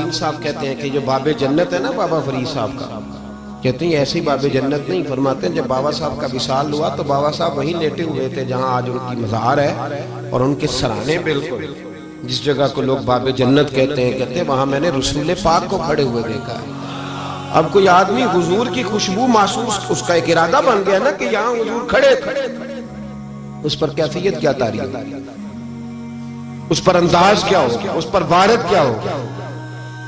الدین صاحب کہتے ہیں کہ جو باب جنت ہے نا بابا فرید صاحب کا، کہتے ہیں ایسی باب جنت نہیں، فرماتے ہیں جب بابا صاحب کا وصال ہوا تو بابا صاحب وہیں لیٹے ہوئے تھے جہاں آج ان کی مزار ہے، اور ان کے سرانے بالکل جس جگہ کو لوگ باب جنت کہتے ہیں وہاں میں نے رسول پاک کو کھڑے ہوئے دیکھا ہے۔ اب کوئی آدمی حضور کی خوشبو محسوس، اس کا ایک ارادہ بن گیا نا کہ یہاں حضور کھڑے تھے، اس پر کیفیت کیا تاریخ، اس پر انداز کیا ہوگا، اس پر وارد کیا ہوگا،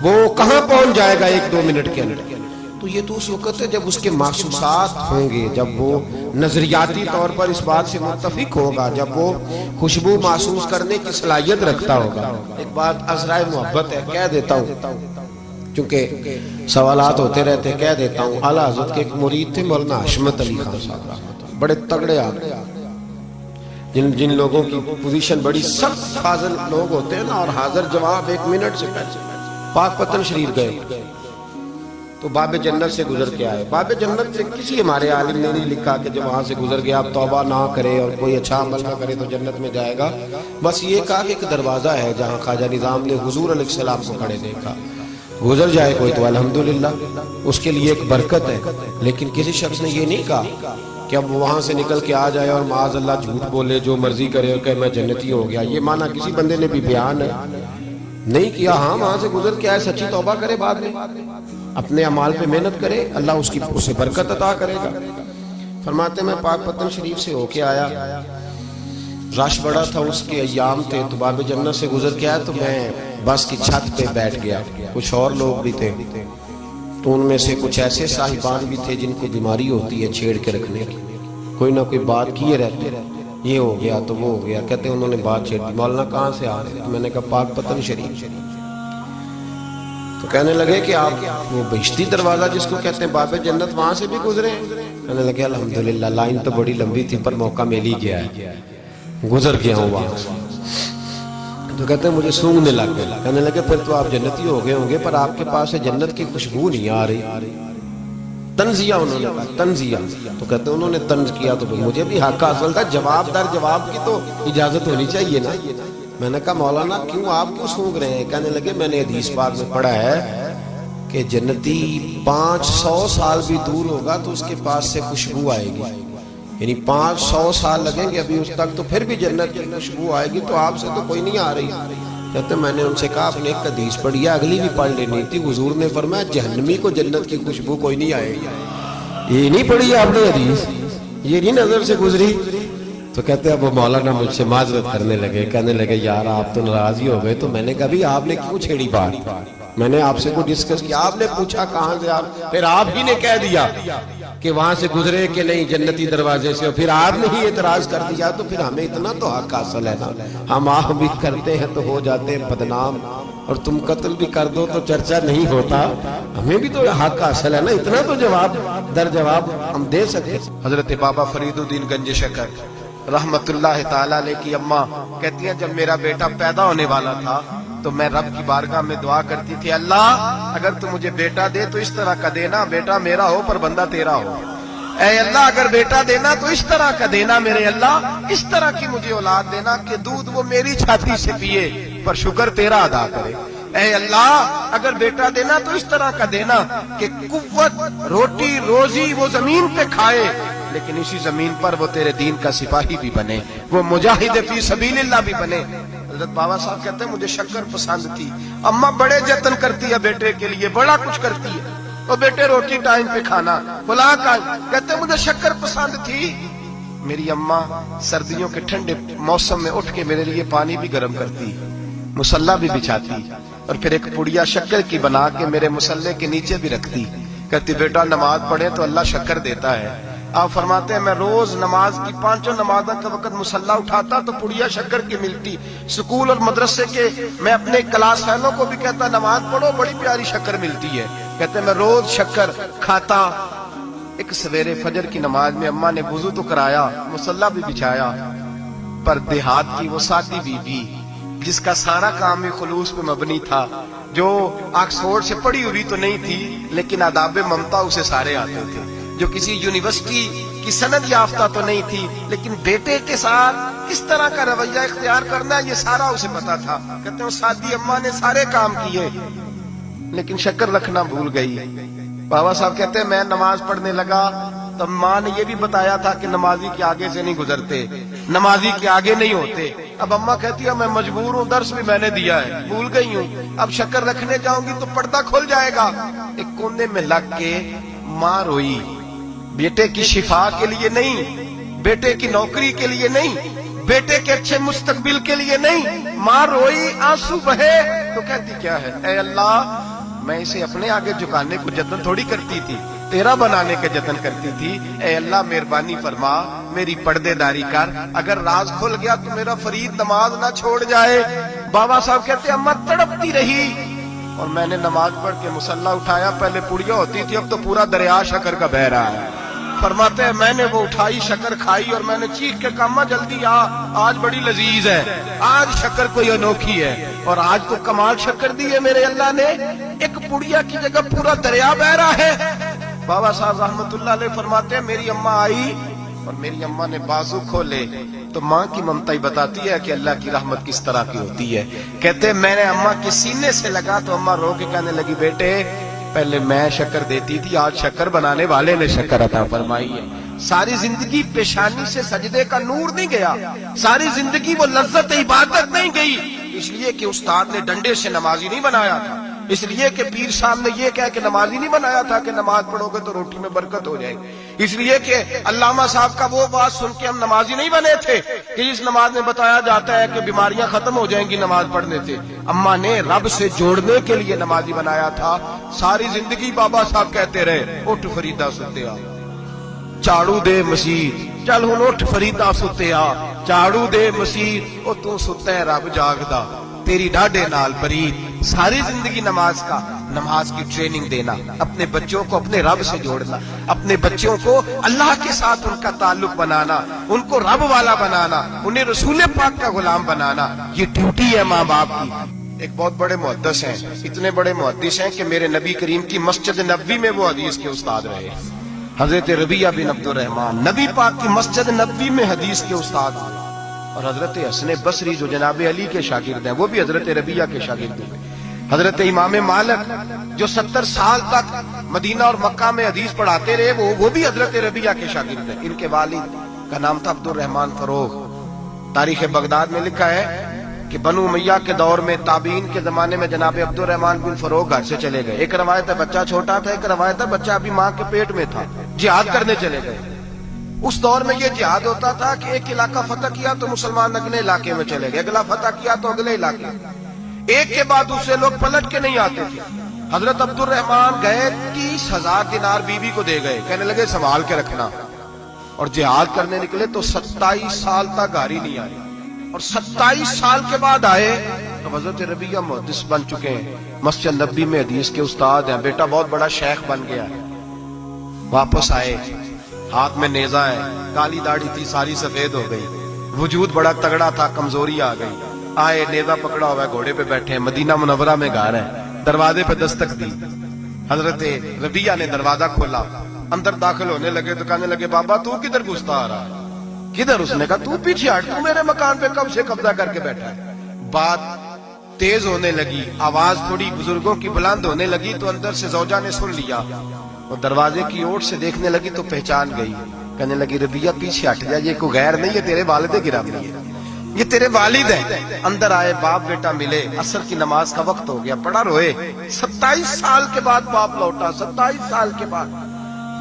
وہ کہاں پہنچ جائے گا ایک دو منٹ کے اندر۔ تو یہ تو اس وقت ہے جب اس کے محسوسات ہوں گے، جب وہ نظریاتی طور پر اس بات سے متفق ہوگا، جب وہ خوشبو محسوس کرنے کی صلاحیت رکھتا ہوگا۔ ایک بات عذرائے محبت ہے، کہہ دیتا ہوں چونکہ سوالات ہوتے رہتے، کہہ دیتا ہوں۔ اعلیٰ حضرت کے ایک مرید تھے مولانا حشمت علی خان صاحب، بڑے تگڑے آدمی، جن لوگوں کی پوزیشن بڑی سخت فاضل لوگ ہوتے ہیں نا، اور حاضر جواب ایک منٹ سے پہلے پاک پتن شریف گئے تو باب جنت سے گزر کے آئے۔ باب جنت سے کسی ہمارے عالم نے نہیں لکھا کہ جب وہاں سے گزر گیا اب توبہ نہ کرے اور کوئی اچھا عمل نہ کرے تو جنت میں جائے گا، بس یہ کہا کہ ایک دروازہ ہے جہاں خواجہ نظام نے حضور علیہ السلام کو کھڑے دیکھا، گزر جائے کوئی تو الحمدللہ اس کے لیے ایک برکت ہے۔ لیکن کسی شخص نے یہ نہیں کہا کہ اب وہاں سے نکل کے آ جائے اور معاذ اللہ جھوٹ بولے، جو مرضی کرے اور کہ میں جنتی ہو گیا، یہ معنی کسی بندے نے بھی بیان نہیں کیا۔ ہاں وہاں سے گزر کے آئے، سچی توبہ کرے، بعد میں اپنے اعمال پہ محنت کرے، اللہ اس کی اسے برکت عطا کرے گا۔ فرماتے میں پاک پتن شریف سے ہو کے آیا، رش بڑا تھا، اس کے ایام تھے، تو باب جنت سے گزر کے آیا تو میں بس کی چھت پہ بیٹھ گیا، کچھ اور لوگ بھی تھے، تو ان میں سے کچھ ایسے صاحبان بھی تھے جن کو بیماری ہوتی ہے چھیڑ کے رکھنے کی، کوئی نہ کوئی بات کیے رہتے، یہ ہو گیا تو وہ ہو گیا، کہتے ہیں انہوں نے بات چھیڑ دی، مولانا کہاں سے آ رہے؟ میں نے کہا پاک پتن شریف۔ تو کہنے لگے کہ آپ وہ بہشتی دروازہ جس کو کہتے ہیں باب جنت وہاں سے بھی گزرے ہیں؟ کہنے لگے الحمدللہ، لائن تو بڑی لمبی تھی پر موقع مل ہی گیا ہے، گزر گیا ہوں وہاں سے۔ تو کہتے ہیں مجھے سونگنے لگ گیا۔ کہنے لگے پھر تو آپ جنتی ہو گئے ہوں گے، پر آپ کے پاس جنت کی خوشبو نہیں آ رہی۔ تنزیہ انہوں نے کہا، تنزیہ۔ تو کہتے ہیں انہوں نے طنز کیا تو مجھے بھی حق حاصل تھا، جواب در جواب کی تو اجازت ہونی چاہیے نا۔ میں نے کہا مولانا کیوں آپ کیوں سونگ رہے ہیں؟ کہنے لگے میں نے حدیث پاک میں پڑھا ہے کہ جنتی 500 سال بھی دور ہوگا تو اس کے پاس سے خوشبو آئے گی، یعنی 500 سال لگیں گے ابھی اس تک، تو پھر بھی جنت کی خوشبو آئے گی، تو آپ سے تو کوئی نہیں آ رہی۔ کہتے میں نے ان سے کہا آپ نے ایک حدیث پڑھی ہے، اگلی بھی پڑھ لینی تھی، حضور نے فرمایا جہنمی کو جنت کی خوشبو کوئی نہیں آئے گی۔ یہ نہیں پڑھی آپ نے حدیث، یہ نہیں نظر سے گزری؟ تو کہتے ہیں اب مولانا مجھ سے معذرت کرنے لگے، کہنے لگے یار آپ تو ناراض ہی ہو گئے۔ تو میں نے کہا بھی آپ نے کیوں چھیڑی بات؟ میں نے آپ سے کوئی ڈسکس کیا؟ آپ نے پوچھا کہاں سے، آپ پھر آپ ہی نے کہہ دیا کہ وہاں سے گزرے کہ نہیں جنتی دروازے سے، پھر آپ نے ہی اعتراض کر دیا، تو پھر ہمیں اتنا تو حق حاصل ہے نا، ہم آہ بھی کرتے ہیں تو ہو جاتے ہیں بدنام، اور تم قتل بھی کر دو تو چرچا نہیں ہوتا، ہمیں بھی تو حق حاصل ہے نا، اتنا تو جواب در جواب ہم دے سکتے۔ حضرت بابا فرید الدین گنج شکر رحمت اللہ تعالیٰ علیہ کی اماں کہتی ہیں جب میرا بیٹا پیدا ہونے والا تھا تو میں رب کی بارگاہ میں دعا کرتی تھی، اللہ اگر تو مجھے بیٹا دے تو اس طرح کا دینا بیٹا میرا ہو پر بندہ تیرا ہو، اے اللہ اگر بیٹا دینا تو اس طرح کا دینا میرے اللہ، اس طرح کی مجھے اولاد دینا کہ دودھ وہ میری چھاتی سے پیے پر شکر تیرا ادا کرے، اے اللہ اگر بیٹا دینا تو اس طرح کا دینا کہ قوت روٹی روزی وہ زمین پہ کھائے لیکن اسی زمین پر وہ تیرے دین کا سپاہی بھی بنے، وہ مجاہد فی سبیل اللہ بھی بنے۔ حضرت بابا صاحب کہتے ہیں مجھے شکر پسند تھی، اماں بڑے جتن کرتی ہے بیٹے کے لیے، بڑا کچھ کرتی ہے، تو بیٹے روٹی ٹائم پہ کھانا بلا کا، کہتے ہیں مجھے شکر پسند تھی۔ میری اماں سردیوں کے ٹھنڈے موسم میں اٹھ کے میرے لیے پانی بھی گرم کرتی، مصلی بھی بچھاتی، اور پھر ایک پڑیا شکر کی بنا کے میرے مصلی کے نیچے بھی رکھتی، کہتی بیٹا نماز پڑھے تو اللہ شکر دیتا ہے۔ آپ فرماتے ہیں میں روز نماز کی 5 نمازوں کے وقت مصلی اٹھاتا تو پڑیا شکر کی ملتی، سکول اور مدرسے کے میں اپنے کلاس فیلوں کو بھی کہتا نماز پڑھو بڑی پیاری شکر ملتی ہے، کہتے میں روز شکر کھاتا۔ ایک سویرے فجر کی نماز میں اماں نے وضو تو کرایا، مصلی بھی بچھایا، پر دیہات کی وہ سادی بی بی جس کا سارا کام ہی خلوص پہ مبنی تھا، جو آکسفورڈ سے پڑھی ہوئی تو نہیں تھی لیکن آداب ممتا اسے سارے آتے تھے، جو کسی یونیورسٹی کی سند یافتہ تو نہیں تھی لیکن بیٹے کے ساتھ کس طرح کا رویہ اختیار کرنا ہے یہ سارا اسے پتا تھا۔ کہتے ہیں سادی اماں نے سارے کام کیے، لیکن شکر رکھنا بھول گئی. بابا صاحب کہتے ہیں میں نماز پڑھنے لگا تو ماں نے یہ بھی بتایا تھا کہ نمازی کے آگے سے نہیں گزرتے، نمازی کے آگے نہیں ہوتے. اب اماں کہتی ہے میں مجبور ہوں، درس بھی میں نے دیا ہے، بھول گئی ہوں، اب شکر رکھنے جاؤں گی تو پردہ کھل جائے گا. ایک کونے میں لگ کے ماں روئی، بیٹے کی شفا کے لیے نہیں، بیٹے کی نوکری کے لیے نہیں، بیٹے کے اچھے مستقبل کے لیے نہیں. ماں روئی، آنسو بہے تو کہتی کیا ہے، اے اللہ میں اسے اپنے آگے جھکانے کو جتن تھوڑی کرتی تھی، تیرا بنانے کے جتن کرتی تھی. اے اللہ مہربانی فرما، میری پردے داری کر، اگر راز کھل گیا تو میرا فرید نماز نہ چھوڑ جائے. بابا صاحب کہتے اماں تڑپتی رہی اور میں نے نماز پڑھ کے مصلی اٹھایا. پہلے پڑیاں ہوتی تھی، اب تو پورا دریا شکر کا بہ رہا ہے. فرماتے ہیں میں نے وہ اٹھائی، شکر کھائی اور میں نے چیخ کے کہا اماں جلدی آ، آج بڑی لذیذ ہے، آج شکر کوئی انوکھی ہے. اور آج تو کمال شکر دی ہے میرے اللہ نے، ایک پڑیا کی جگہ پورا دریا بہ رہا ہے. بابا صاحب رحمت اللہ علیہ فرماتے ہیں میری اماں آئی اور میری اماں نے بازو کھولے تو ماں کی ممتا ہی بتاتی ہے کہ اللہ کی رحمت کس طرح کی ہوتی ہے. کہتے ہیں میں نے اماں کے سینے سے لگا تو اماں رو کے کہنے لگی بیٹے پہلے میں شکر دیتی تھی، آج شکر بنانے والے نے شکر عطا فرمائی ہے. ساری زندگی پیشانی سے سجدے کا نور نہیں گیا، ساری زندگی وہ لذت عبادت نہیں گئی، اس لیے کہ استاد نے ڈنڈے سے نمازی نہیں بنایا تھا، اس لیے کہ پیر صاحب نے یہ کہہ کہ نمازی نہیں بنایا تھا کہ نماز پڑھو گے تو روٹی میں برکت ہو جائے گی، اس لیے کہ علامہ صاحب کا وہ بات سن کے ہم نمازی نہیں بنے تھے کہ اس نماز میں بتایا جاتا ہے کہ بیماریاں ختم ہو جائیں گی نماز پڑھنے سے. اماں نے رب سے جوڑنے کے لیے نمازی بنایا تھا. ساری زندگی بابا صاحب کہتے رہے اٹھ فریدا ستیا چاڑو دے مسیح، چل ہن اٹھ فریدا ستیا چاڑو دے مسیح، او تو ستا ہے رب جاگدا تیری ڈاڈے نال برید. ساری زندگی نماز کی ٹریننگ دینا، اپنے بچوں کو اپنے رب سے جوڑنا، اپنے بچوں کو اللہ کے ساتھ ان کا تعلق بنانا، ان کو رب والا بنانا، انہیں رسول پاک کا غلام بنانا، یہ ڈیوٹی ہے ماں باپ کی. ایک بہت بڑے محدث ہیں، اتنے بڑے محدث ہیں کہ میرے نبی کریم کی مسجد نبوی میں وہ حدیث کے استاد رہے. حضرت ربیہ بن عبد الرحمن نبی پاک کی مسجد نبوی میں حدیث کے استاد ہوئے. اور حضرت حسن بصری جو جناب علی کے شاگرد ہیں وہ بھی حضرت ربیہ کے شاگرد ہوئے. حضرت امام مالک جو 70 سال تک مدینہ اور مکہ میں حدیث پڑھاتے رہے وہ بھی حضرت ربیہ کے شاگرد ہیں. ان کے والد کا نام تھا عبد الرحمن فروغ. تاریخ بغداد میں لکھا ہے کہ بنو امیہ کے دور میں تابعین کے زمانے میں جناب عبد الرحمن بن فروغ گھر سے چلے گئے. ایک روایت ہے بچہ چھوٹا تھا، ایک روایت ہے بچہ ابھی ماں کے پیٹ میں تھا، جہاد کرنے چلے گئے. اس دور میں یہ جہاد ہوتا تھا کہ ایک علاقہ فتح کیا تو مسلمان اگلے علاقے میں چلے گئے، اگلا فتح کیا تو اگلے علاقے، ایک کے بعد دوسرے لوگ پلٹ کے نہیں آتے تھے. حضرت عبد الرحمن گئے 30,000 دینار بیوی کو دے گئے، کہنے لگے سنبھال کے رکھنا. اور جہاد کرنے نکلے تو 27 سال تک گھر نہیں آئی، اور 27 سال کے بعد آئے تو حضرت ربیہ محدث بن چکے ہیں، مسجد نبوی میں حدیث کے استاد ہیں، بیٹا بہت بڑا شیخ بن گیا ہے. واپس آئے، ہاتھ میں نیزہ ہے، کالی داڑھی تھی ساری سفید ہو گئی، وجود بڑا تگڑا تھا، کمزوری آ گئی. آئے، نیزہ پکڑا ہوا ہے، گھوڑے پہ بیٹھے ہیں، مدینہ منورہ میں گھر ہے. دروازے پہ دستک دی، حضرت ربیہ نے دروازہ کھولا، اندر داخل ہونے لگے تو کہنے لگے بابا تو کدھر گھستا آ رہا ہے؟ کدھر؟ اس نے کہا تو پیچھے ہٹ، تو میرے مکان پہ کب سے قبضہ کر کے بیٹھا ہے. بات تیز ہونے لگی، آواز تھوڑی بزرگوں کی بلند ہونے لگی تو اندر سے زوجہ نے سن لیا اور دروازے کی اوٹ سے دیکھنے لگی تو پہچان گئی. کہنے لگی ربیہ پیچھے ہٹ جا، یہ کوئی غیر نہیں ہے، تیرے والد گرامی ہے، یہ تیرے والد ہیں. اندر آئے، باپ بیٹا ملے، عصر کی نماز کا وقت ہو گیا، بڑا روئے. 27 سال کے بعد باپ لوٹا، 27 سال کے بعد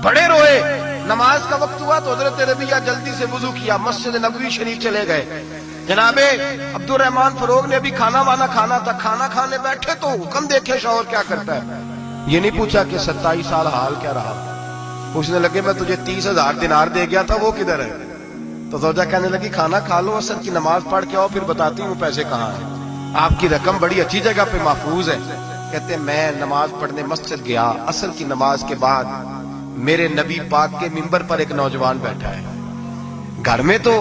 بڑے روئے. نماز کا وقت ہوا تو حضرت ربیہ جلدی سے وضو کیا، مسجد نبوی شریف چلے گئے. جناب عبد الرحمن فروغ نے ابھی کھانا وانا کھانا تھا، کھانا کھانے بیٹھے تو حکم دیکھے شوہر کیا کرتا ہے. یہ نہیں پوچھا کہ 27 سال حال کیا رہا، پوچھنے لگے میں تجھے 30,000 دینار دے گیا تھا وہ کدھر ہے؟ تو زوجہ کہنے لگی کھانا کھا لو، عصر کی نماز پڑھ کے آؤ، پھر بتاتی ہوں پیسے کہاں ہیں، آپ کی رقم بڑی اچھی جگہ پہ محفوظ ہے. کہتے میں نماز پڑھنے مسجد گیا، عصر کی نماز کے بعد میرے نبی پاک کے ممبر پر ایک نوجوان بیٹھا ہے. گھر میں تو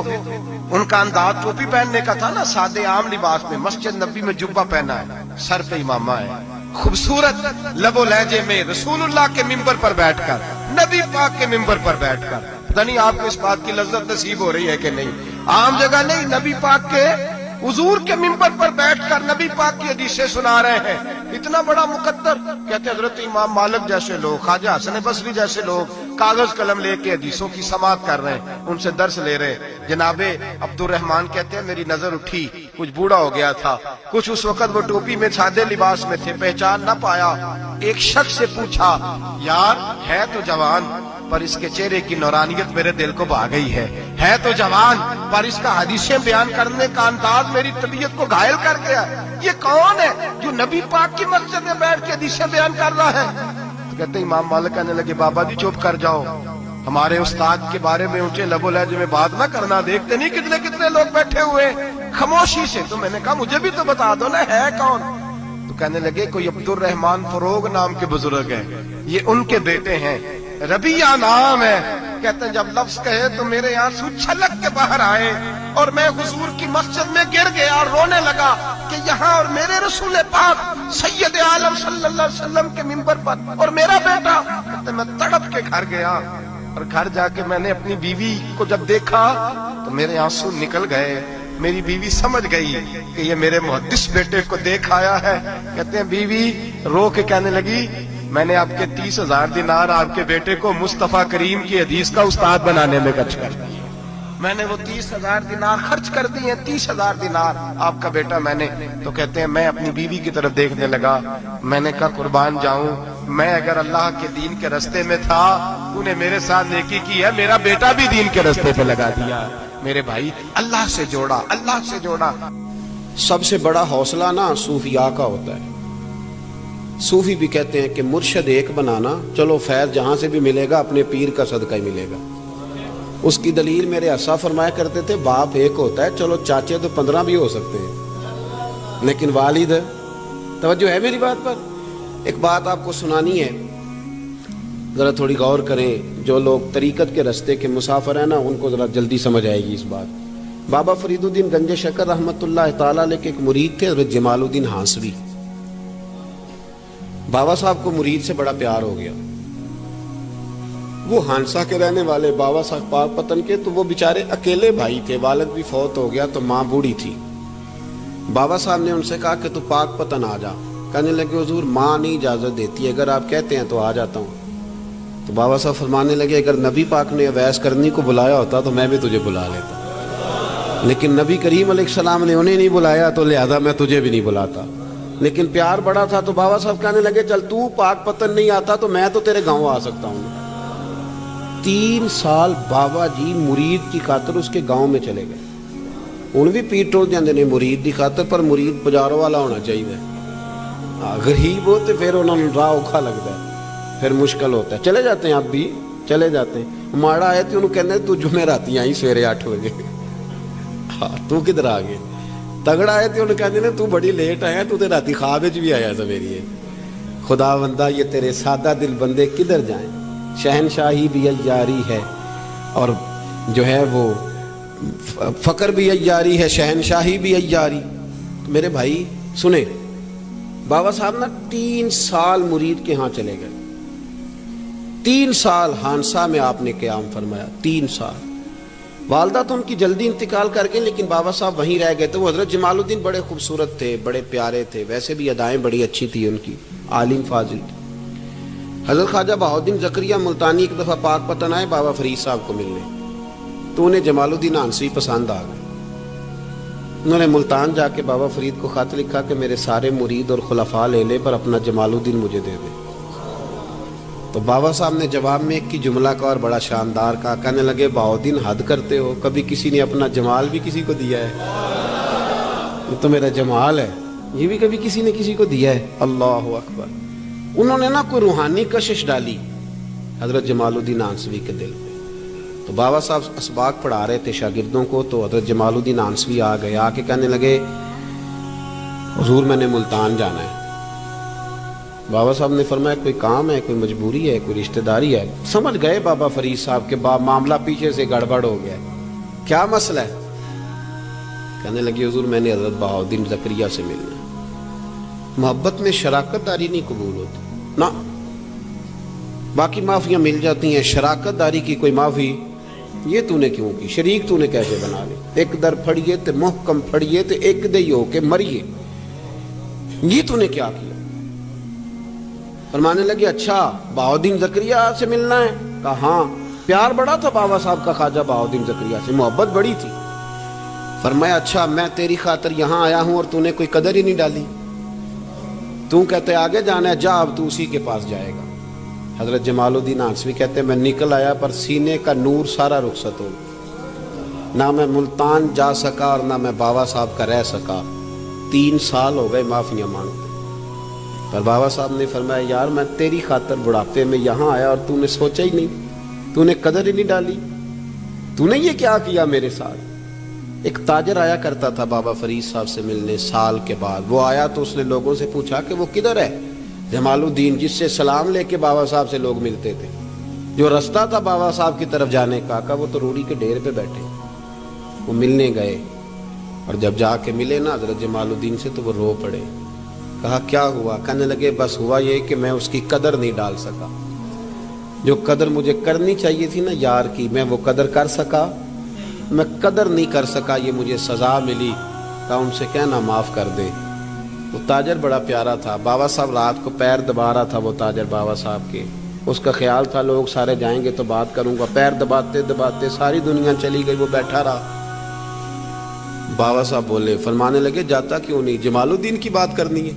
ان کا انداز ٹوپی پہننے کا تھا نا، سادے عام لباس میں، مسجد نبی میں جبہ پہنا ہے، سر پہ امامہ ہے، خوبصورت لب و لہجے میں رسول اللہ کے ممبر پر بیٹھ کر، نبی پاک کے ممبر پر بیٹھ کر، پتہ نہیں آپ کو اس بات کی لذت نصیب ہو رہی ہے کہ نہیں، عام جگہ نہیں، نبی پاک کے حضور کے ممبر پر بیٹھ کر نبی پاک کی حدیثیں سنا رہے ہیں. اتنا بڑا مقدر؟ کہتے حضرت امام مالک جیسے لوگ، خواجہ حسن بصری جیسے لوگ کاغذ قلم لے کے حدیثوں کی سماعت کر رہے ہیں، ان سے درس لے رہے ہیں۔ جناب عبد الرحمان کہتے ہیں میری نظر اٹھی، کچھ بوڑھا ہو گیا تھا، کچھ اس وقت وہ ٹوپی میں سادے لباس میں تھے، پہچان نہ پایا۔ ایک شخص سے پوچھا یار ہے تو جوان پر اس کے چہرے کی نورانیت میرے دل کو بھا گئی ہے تو جوان پر اس کا حدیثیں بیان کرنے کا انداز میری طبیعت کو گھائل کر گیا، یہ کون ہے جو نبی پاک کی مسجد میں بیٹھ کے حدیثیں بیان کر رہا ہے؟ تو کہتے امام مالک کہنے لگے بابا جی چپ کر جاؤ، ہمارے استاد کے بارے میں اونچے لب و لہجے میں بات نہ کرنا، دیکھتے نہیں کتنے کتنے لوگ بیٹھے ہوئے خاموشی سے۔ تو میں نے کہا مجھے بھی تو بتا دو نا ہے کون؟ تو کہنے لگے کوئی عبد الرحمان فروغ نام کے بزرگ ہیں، یہ ان کے بیٹے ہیں، ربیہ نام ہے۔ کہتے ہیں جب لفظ کہے تو میرے آنسو چھلک کے باہر آئے اور میں حضور کی مسجد میں گر گیا اور رونے لگا کہ یہاں اور میرے رسول پاک سید عالم صلی اللہ علیہ وسلم کے منبر پر اور میرا بیٹا۔ کہتے میں تڑپ کے گھر گیا اور گھر جا کے میں نے اپنی بیوی کو جب دیکھا تو میرے آنسو نکل گئے۔ میری بیوی سمجھ گئی کہ یہ میرے محدث بیٹے کو دیکھ آیا ہے۔ کہتے ہیں بیوی رو کے کہنے لگی میں نے آپ کے 30,000 دینار آپ کے بیٹے کو مصطفیٰ کریم کی حدیث کا استاد بنانے میں خرچ کر دیے، میں نے وہ 30,000 دینار خرچ کر دیے، 30,000 دینار آپ کا بیٹا میں نے۔ تو کہتے ہیں میں اپنی بیوی کی طرف دیکھنے لگا، میں نے کہا قربان جاؤں، میں اگر اللہ کے دین کے رستے میں تھا تو نے میرے ساتھ نیکی کی ہے، میرا بیٹا بھی دین کے رستے پہ لگا دیا۔ میرے بھائی اللہ سے جوڑا، اللہ سے جوڑا۔ سب سے بڑا حوصلہ نا صوفیاء کا ہوتا ہے۔ صوفی بھی کہتے ہیں کہ مرشد ایک بنانا، چلو فیض جہاں سے بھی ملے گا اپنے پیر کا صدقہ ہی ملے گا۔ اس کی دلیل میرے اسا فرمایا کرتے تھے باپ ایک ہوتا ہے، چلو چاچے تو 15 بھی ہو سکتے ہیں لیکن والد، توجہ ہے میری بات پر؟ ایک بات آپ کو سنانی ہے، ذرا تھوڑی غور کریں، جو لوگ طریقت کے رستے کے مسافر ہیں نا ان کو ذرا جلدی سمجھ آئے گی اس بات۔ بابا فرید الدین گنج شکر رحمۃ اللہ تعالیٰ علیہ کے ایک مرید تھے حضرت جمال الدین ہانسوی۔ بابا صاحب کو مرید سے بڑا پیار ہو گیا، وہ ہانسا کے رہنے والے بابا صاحب پاک پتن کے، تو وہ بیچارے اکیلے بھائی تھے، والد بھی فوت ہو گیا تو ماں بوڑھی تھی۔ بابا صاحب نے ان سے کہا کہ تو پاک پتن آ جا، کہنے لگے حضور ماں نہیں اجازت دیتی ہے، اگر آپ کہتے ہیں تو آ جاتا ہوں۔ تو بابا صاحب فرمانے لگے اگر نبی پاک نے اویس کرنی کو بلایا ہوتا تو میں بھی تجھے بلا لیتا، لیکن نبی کریم علیہ السلام نے انہیں نہیں بلایا تو لہذا میں تجھے بھی نہیں بلاتا۔ لیکن پیار بڑا تھا تو بابا صاحب کہنے لگے چل تو پاک پتن نہیں آتا تو میں تو تیرے گاؤں آ سکتا ہوں۔ 3 سال بابا جی مرید کی خاطر اس کے گاؤں میں چلے گئے۔ ان بھی پیٹ ٹول جاندے نے مرید کی خاطر، پر مرید بازاروں والا ہونا چاہیے، غریب ہو تو پھر انہوں نے راہ اوکھا لگتا ہے، پھر مشکل ہوتا ہے۔ چلے جاتے ہیں اب بھی چلے جاتے ہیں۔ ماڑا آئے تو انہوں کہنے تو جمعراتی آئی سویرے 8 بجے، ہاں تو کدھر آ گئے؟ تگڑا آئے تو انہوں کہتے ہیں تو بڑی لیٹ آیا، تو تے راتی خواب وچ بھی آیا سویرے۔ خدا بندہ یہ تیرے سادہ دل بندے کدھر جائیں؟ شہنشاہی بھی عیاری ہے اور جو ہے وہ فقر بھی عیاری ہے، شہنشاہی بھی عیاری۔ میرے بھائی سنیں، بابا صاحب نا 3 سال مرید کے ہاں چلے گئے، 3 سال ہانسا میں آپ نے قیام فرمایا، 3 سال۔ والدہ تو ان کی جلدی انتقال کر گئی لیکن بابا صاحب وہیں رہ گئے تھے۔ وہ حضرت جمال الدین بڑے خوبصورت تھے، بڑے پیارے تھے، ویسے بھی ادائیں بڑی اچھی تھی ان کی، عالم فاضل تھے۔ حضرت خواجہ بہاؤالدین زکریا ملتانی ایک دفعہ پاک پتن آئے بابا فرید صاحب کو ملنے، تو انہیں جمال الدین ہانسوی پسند آ گئے۔ انہوں نے ملتان جا کے بابا فرید کو خط لکھا کہ میرے سارے مرید اور خلفاء لے لے پر اپنا جمال الدین مجھے دے دے۔ تو بابا صاحب نے جواب میں ایک کی جملہ کا اور بڑا شاندار کہا، کہنے لگے بہاؤالدین حد کرتے ہو، کبھی کسی نے اپنا جمال بھی کسی کو دیا ہے؟ یہ تو میرا جمال ہے، یہ بھی کبھی کسی نے کسی کو دیا ہے؟ اللہ اکبر۔ انہوں نے نا کوئی روحانی کشش ڈالی حضرت جمال الدین ہانسوی کے دل پہ۔ تو بابا صاحب اسباق پڑھا رہے تھے شاگردوں کو، تو حضرت جمال الدین ہانسوی آ گئے، آ کے کہنے لگے حضور میں نے ملتان جانا ہے۔ بابا صاحب نے فرمایا کوئی کام ہے، کوئی مجبوری ہے، کوئی رشتہ داری ہے؟ سمجھ گئے بابا فرید صاحب کے معاملہ پیچھے سے گڑبڑ ہو گیا، کیا مسئلہ ہے؟ کہنے لگے حضور میں نے حضرت بہاؤالدین زکریا سے ملنا ہے۔ محبت میں شراکت داری نہیں قبول ہوتی نا، باقی معافیاں مل جاتی ہیں، شراکت داری کی کوئی معافی یہ تو نے کیوں کی؟ شریک تو نے کیسے بنا لی؟ ایک در پھڑیے تے محکم پھڑیے تے ایک دئی ہو کے مریے، یہ تو نے کیا کیا؟ فرمانے لگے اچھا بہاؤدین زکریا سے ملنا ہے؟ کہا ہاں۔ پیار بڑا تھا بابا صاحب کا خواجہ بہاؤدین زکریا سے، محبت بڑی تھی۔ فرمایا اچھا میں تیری خاطر یہاں آیا ہوں اور تو نے کوئی قدر ہی نہیں ڈالی، تو کہتے آگے جانا ہے، جا اب تو اسی کے پاس جائے گا۔ حضرت جمال الدین آنسوی کہتے ہیں میں نکل آیا پر سینے کا نور سارا رخصت ہو، نہ میں ملتان جا سکا اور نہ میں بابا صاحب کا رہ سکا۔ 3 سال ہو گئے معافیاں مانگتے، پر بابا صاحب نے فرمایا یار میں تیری خاطر بڑھاپے میں یہاں آیا اور تو نے سوچا ہی نہیں، تو نے قدر ہی نہیں ڈالی، تو نے یہ کیا کیا میرے ساتھ۔ ایک تاجر آیا کرتا تھا بابا فرید صاحب سے ملنے سال کے بعد، وہ آیا تو اس نے لوگوں سے پوچھا کہ وہ کدھر ہے جمال الدین جس سے سلام لے کے بابا صاحب سے لوگ ملتے تھے، جو رستہ تھا بابا صاحب کی طرف جانے کا۔ کہا وہ تو روڑی کے ڈھیر پہ بیٹھے۔ وہ ملنے گئے اور جب جا کے ملے نا حضرت جمال الدین سے تو وہ رو پڑے۔ کہا کیا ہوا؟ کہنے لگے بس ہوا یہ کہ میں اس کی قدر نہیں ڈال سکا، جو قدر مجھے کرنی چاہیے تھی نا یار کی میں وہ قدر کر سکا، میں قدر نہیں کر سکا، یہ مجھے سزا ملی۔ کہا ان سے کہنا معاف کر دے۔ وہ تاجر بڑا پیارا تھا، بابا صاحب رات کو پیر دبا رہا تھا، وہ تاجر بابا صاحب کے، اس کا خیال تھا لوگ سارے جائیں گے تو بات کروں گا، پیر دباتے دباتے ساری دنیا چلی گئی، وہ بیٹھا رہا۔ بابا صاحب بولے، فرمانے لگے جاتا کیوں نہیں؟ جمال الدین کی بات کرنی ہے،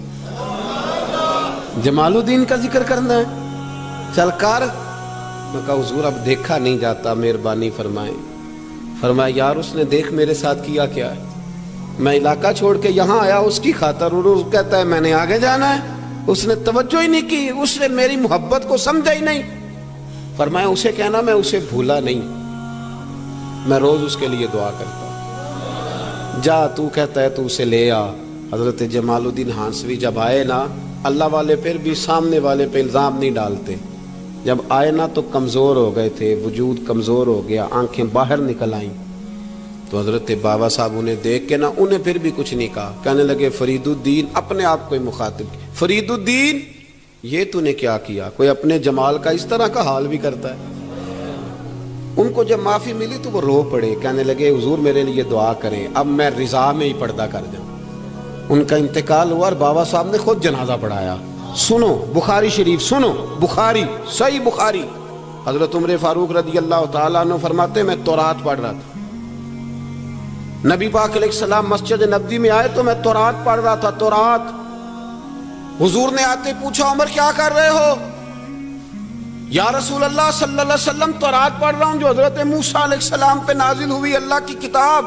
جمال الدین کا ذکر کرنا ہے، چل کر۔ میں کہا حضور اب دیکھا نہیں جاتا، مہربانی فرمائیں۔ فرمایا یار اس نے دیکھ میرے ساتھ کیا کیا ہے، میں علاقہ چھوڑ کے یہاں آیا اس کی خاطر، اور وہ کہتا ہے میں نے آگے جانا ہے، اس نے توجہ ہی نہیں کی، اس نے میری محبت کو سمجھا ہی نہیں۔ فرمایا اسے کہنا میں اسے بھولا نہیں، میں روز اس کے لیے دعا کرتا ہوں۔ جا تو کہتا ہے تو اسے لے آ۔ حضرت جمال الدین ہانسوی جب آئے نا، اللہ والے پھر بھی سامنے والے پہ الزام نہیں ڈالتے، جب آئے نا تو کمزور ہو گئے تھے، وجود کمزور ہو گیا، آنکھیں باہر نکل آئیں، تو حضرت بابا صاحب انہیں دیکھ کے نا انہیں پھر بھی کچھ نہیں کہا، کہنے لگے فرید الدین، اپنے آپ کو مخاطب کیا، فرید الدین یہ تو نے کیا کیا؟ کوئی اپنے جمال کا اس طرح کا حال بھی کرتا ہے۔ ان کو جب معافی ملی تو وہ رو پڑے، کہنے لگے حضور میرے لیے دعا کریں، اب میں رضا میں ہی پردہ کر جاؤں۔ ان کا انتقال ہوا اور بابا صاحب نے خود جنازہ پڑھایا۔ سنو بخاری شریف، سنو بخاری، صحیح بخاری، حضرت عمر فاروق رضی اللہ تعالیٰ عنہ فرماتے میں تورات پڑھ رہا تھا، نبی پاک علیہ السلام مسجد نبوی میں آئے تو میں تورات پڑھ رہا تھا، تورات۔ حضور نے آتے پوچھا عمر کیا کر رہے ہو؟ یا رسول اللہ صلی اللہ علیہ وسلم تورات پڑھ رہا ہوں جو حضرت موسیٰ علیہ السلام پہ نازل ہوئی، اللہ کی کتاب۔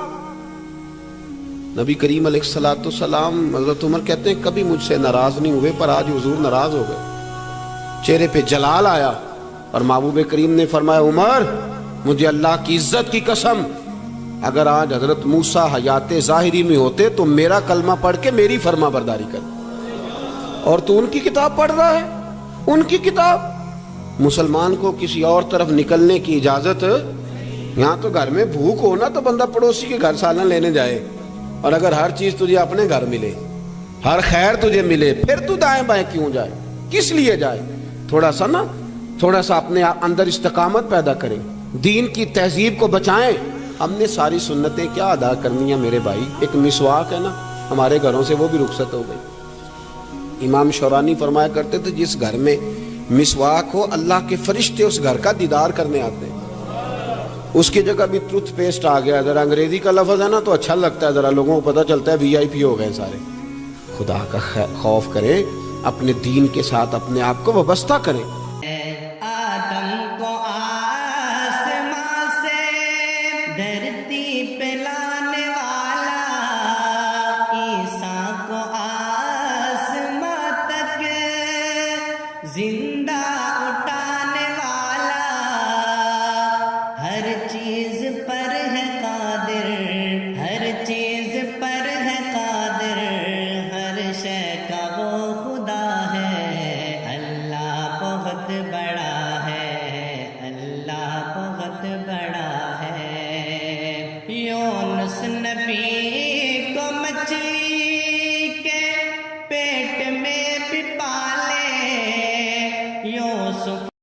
نبی کریم علیہ السلام، حضرت عمر کہتے ہیں کبھی مجھ سے ناراض نہیں ہوئے، پر آج حضور ناراض ہو گئے، چہرے پہ جلال آیا، اور محبوب کریم نے فرمایا عمر مجھے اللہ کی عزت کی قسم، اگر آج حضرت موسیٰ حیات ظاہری میں ہوتے تو میرا کلمہ پڑھ کے میری فرما برداری کر، اور تو ان کی کتاب پڑھ رہا ہے، ان کی کتاب۔ مسلمان کو کسی اور طرف نکلنے کی اجازت، یہاں تو گھر میں بھوک ہو نا تو بندہ پڑوسی کے گھر سالن لینے جائے، اور اگر ہر چیز تجھے اپنے گھر ملے، ہر خیر تجھے ملے، پھر تو دائیں بائیں کیوں جائے؟ کس لیے جائے؟ تھوڑا سا اپنے اندر استقامت پیدا کریں، دین کی تہذیب کو بچائیں۔ ہم نے ساری سنتیں کیا ادا کرنی ہیں میرے بھائی؟ ایک مسواک ہے نا ہمارے گھروں سے وہ بھی رخصت ہو گئی۔ امام شورانی فرمایا کرتے تھے جس گھر میں مسواک ہو اللہ کے فرشتے اس گھر کا دیدار کرنے آتے ہیں۔ اس کی جگہ بھی ٹوتھ پیسٹ آ گیا، ذرا انگریزی کا لفظ ہے نا تو اچھا لگتا ہے، ذرا لوگوں کو پتہ چلتا ہے وی آئی پی ہو گئے سارے۔ خدا کا خوف کریں، اپنے دین کے ساتھ اپنے آپ کو وابستہ کریں۔ آدم کو آسمان سے دھرتی پہ لانے والا، عیسیٰ کو آسمان تک زندہ اٹھانے والا، ہر چیز پر ہے قادر، ہر چیز پر ہے قادر، ہر شے کا وہ خدا ہے، اللہ بہت بڑا ہے، اللہ بہت بڑا